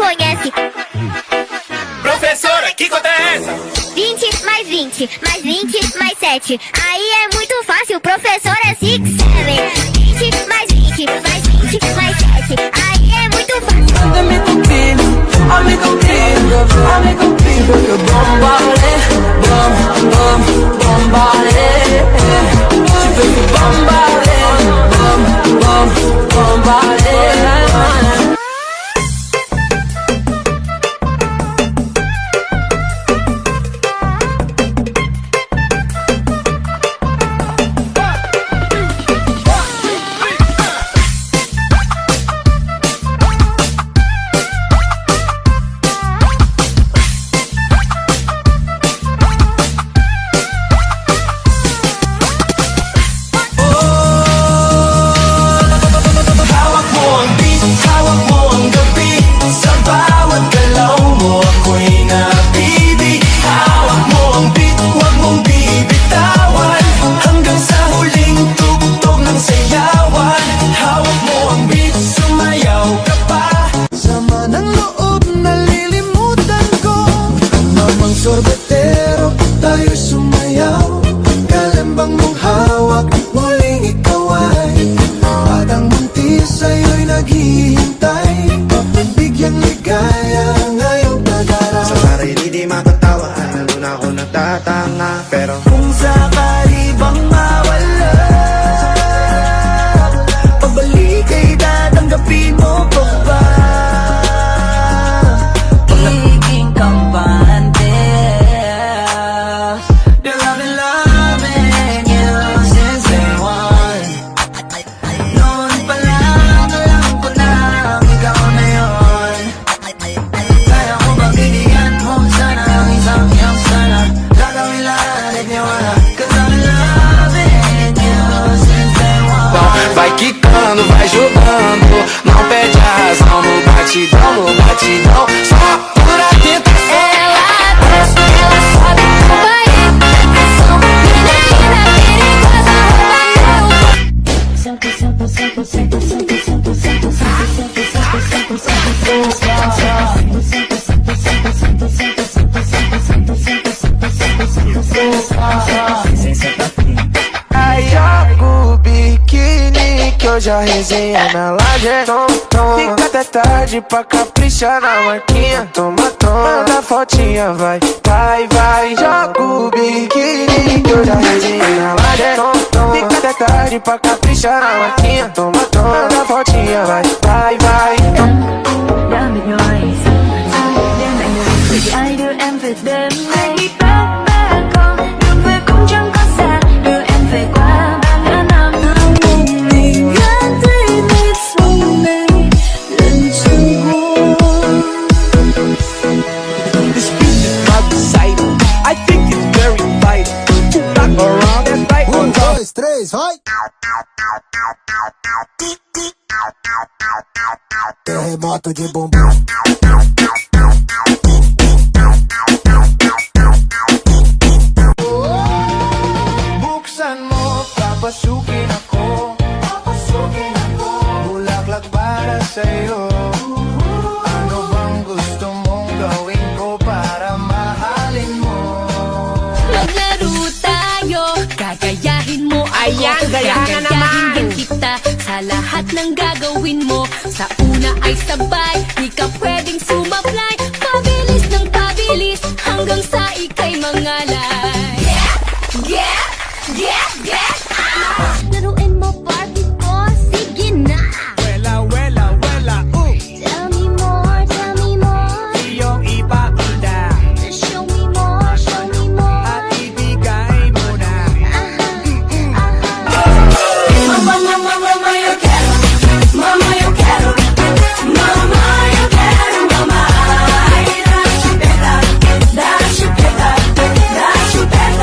conhece. Professora, que conta é essa? 20 mais 20, mais 20 mais 7. Aí é muito fácil, professor é 6, 7. 20 mais 20, mais 20 mais 7. Aí é muito fácil. Dame contigo, ame contigo, ame contigo. Que bombale, bom, bom, bombale. Tipo que bombale, bom, bom, bombale. Sorbetero, tayo sumayaw. Kalembang mong hawak, muling ikaw ay batang buntis sa'yo'y naghihintay. Bigyang ligaya ngayong pag-araw. Sa sarili di makatawa, nandun ako nagtatanga. Pero kung sakali bang mawala, pabalik ay tatanggapin mo pa ba? Pagiging kampante. Vai quicando, vai jogando, não perde a razão no batidão, no batidão, só pura tentação. Ela desce, ela sobe, vai atenção. Menina perigosa, rouba meu. Senta, senta, senta, senta, senta, senta, senta, senta, senta, Aí joga o biquíni que hoje a resenha na laje. Fica até tarde pra caprichar na marquinha. Toma, toma, manda fotinha, vai, vai, vai. Joga o biquíni que hoje a resenha na laje. Fica até tarde pra caprichar na marquinha. Toma, toma, manda fotinha, vai, vai, vai. Đã mệt nhoài đêm lạnh người thì ai đưa em về đêm nay bé con đường về cũng chẳng có xa đưa em về qua bao ngã năm một mình gắn thấy nét sông này lần trăng hoa. This beat is not exciting. I think it's very vital. Back around and right. 1, 2, 3, vai! Terremoto de bumbum. Buksan mo, papasukin ako. Bulaklak para sa'yo. Ano bang gusto mong gawin ko para mahalin mo? Maglaro tayo, gagayahin mo ako. Ayan, gayahan na naman. Din kita sa lahat ng gagawin mo. Sa una ay sabay, di ka pwedeng sumablay. Pabilis ng pabilis, hanggang sa ika'y mangalay. Get, get, get out! Laruin mo Barbie ko, sige na. Wela, wela, wela, Tell me more, tell me more. iyong ipakita Show me more, show me more. at ibigay mo na. Mama, mama, mama, yo quiero. Mama, yo quiero. Mama, yo quiero, mama. Ay, da chupeta, da chupeta, da chupeta.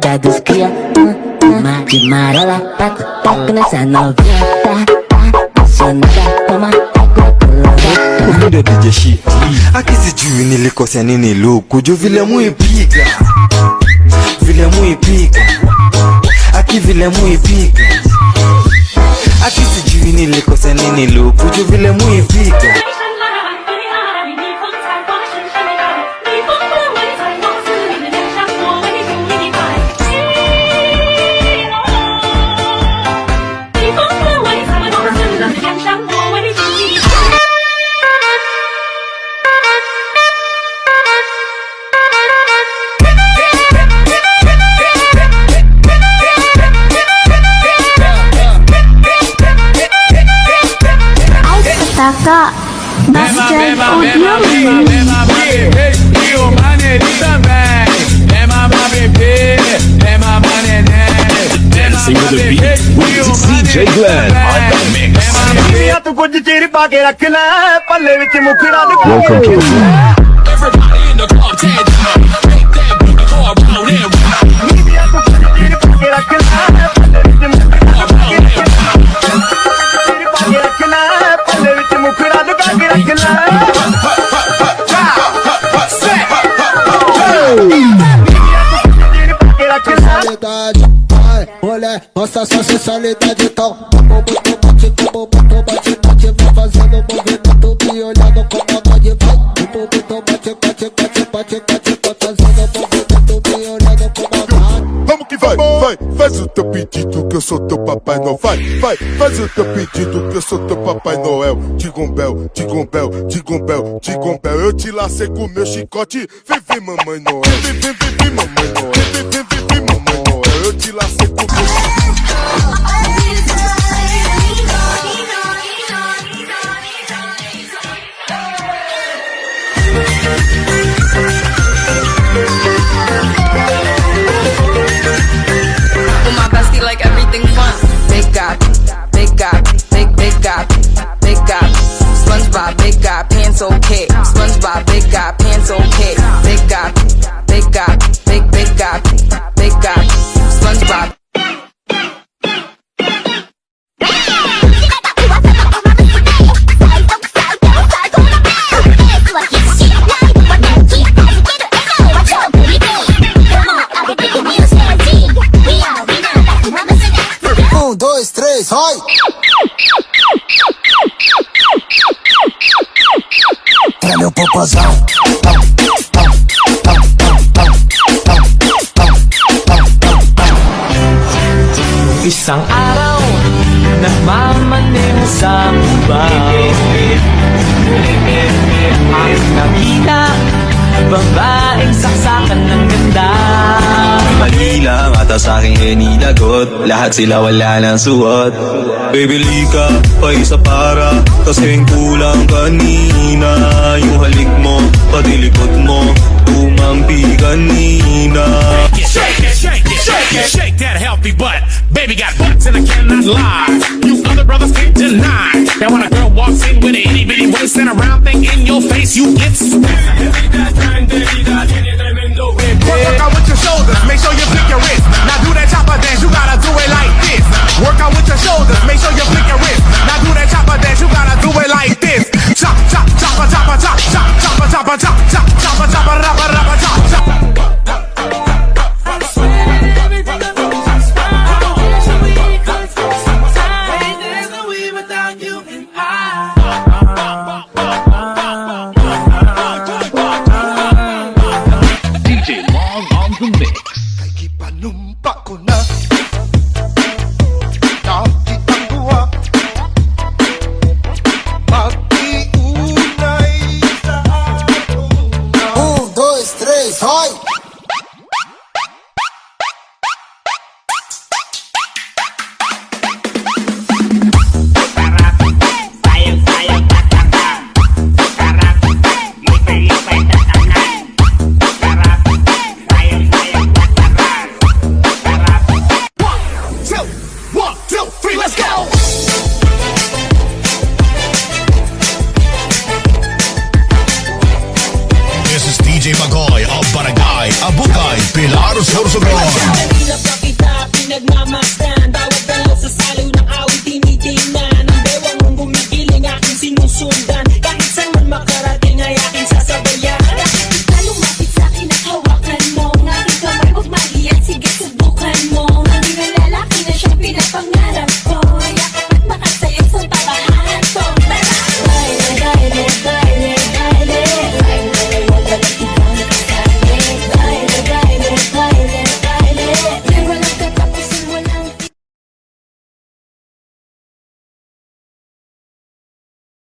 Tá dos cria, de marola, taco nessa novinha, tá apaixonada, toma, Muda DJ shit. Akisijui nilikosea nini luku juu vile muipiga, vile muipiga, aki vile muipiga. Akisijui nilikosea nini luku juu vile muipiga. Kakak Basjan Audio E o maneirinho também. É mamar bebê, é mamar neném. Dancing with the beat with DJ Glenn on the mix. Welcome to the room. Everybody in the club, take that booty go around and Olha, nossa sensualidade tão bate, vai fazendo movimento, me olhando como nós vai. Fazendo movimento, me olhando como nós. Vamos que vai, faz o teu pedido que eu sou teu Papai Noel. Faz o teu pedido que eu sou teu Papai Noel. Tigombel, eu te lacei com meu chicote. Vem, mamãe Noel. Vem, mamãe Noel. Vem, mamãe Noel. Eu te lacei com meu chicote. Like everything fun. Big God, SpongeBob, big God, pants okay. SpongeBob, big God, pants okay. Big God, SpongeBob. Dois, três, vai! Pra meu popozão. Isang araw nagmamaneho sa Cubao, ang nakita babaeng saksakan ng ganda. Mali lang ata sa'king hinilagot, lahat sila wala nang suot. Bibili ka pa isa para kasing kulang kanina. Yung halik mo, pati likod mo, tumampi kanina. Shake that healthy butt. Baby got butts and I cannot lie. You other brothers can't deny. Now when a girl walks in with an itty bitty waist and a round thing in your face, you get Work out with your shoulders, make sure you flick your wrist. Now do that chopper dance, you gotta do it like this. Work out with your shoulders, make sure you flick your wrist. Now do that chopper dance, you gotta do it like this. Chop, chop, chopper, chopper, chop, chop, chopper, chopper, chop, chop, chopper, chopper, rubber, rubber, chop, chop. by Pilar Sorsogon.